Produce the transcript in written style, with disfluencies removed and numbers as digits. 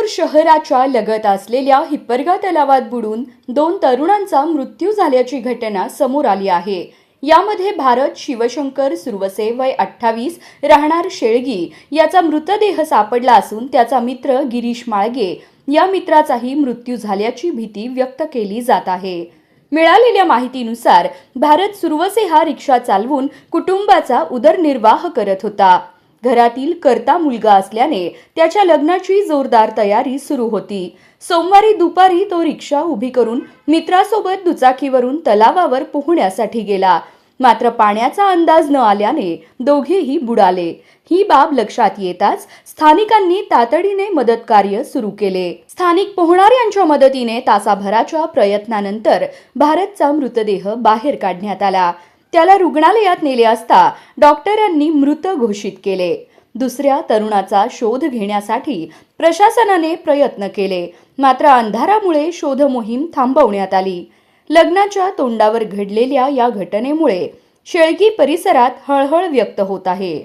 सोलापूर शहराच्या लगत असलेल्या हिप्परगा तलावात बुडून 2 तरुणांचा मृत्यू झाल्याची घटना समोर आली आहे। यामध्ये भारत शिवशंकर सुरवसे वय 28 राहणार शेळगी याचा मृतदेह सापडला असून त्याचा मित्र गिरीश माळगे या मित्राचाही मृत्यू झाल्याची भीती व्यक्त केली जात आहे। मिळालेल्या माहितीनुसार भारत सुरवसे हा रिक्षा चालवून कुटुंबाचा उदरनिर्वाह करत होता। घरातील करता मुलगा असल्याने त्याच्या लग्नाची जोरदार तयारी सुरू होती। सोमवारी दुपारी तो रिक्षा उभी करून मित्रासोबत दुचाकीवरून तलावावर पोहण्यासाठी गेला, मात्र पाण्याचा अंदाज न आल्याने दोघेही बुडाले। ही बाब लक्षात येताच स्थानिकांनी तातडीने मदत कार्य सुरू केले। स्थानिक पोहणाऱ्यांच्या मदतीने तासाभराच्या प्रयत्नानंतर भारतचा मृतदेह बाहेर काढण्यात आला। त्याला रुग्णालयात नेले असता डॉक्टरांनी मृत घोषित केले। दुसऱ्या तरुणाचा शोध घेण्यासाठी प्रशासनाने प्रयत्न केले, मात्र अंधारामुळे शोध मोहीम थांबवण्यात आली। लग्नाच्या तोंडावर घडलेल्या या घटनेमुळे शेळगी परिसरात हळहळ व्यक्त होत आहे।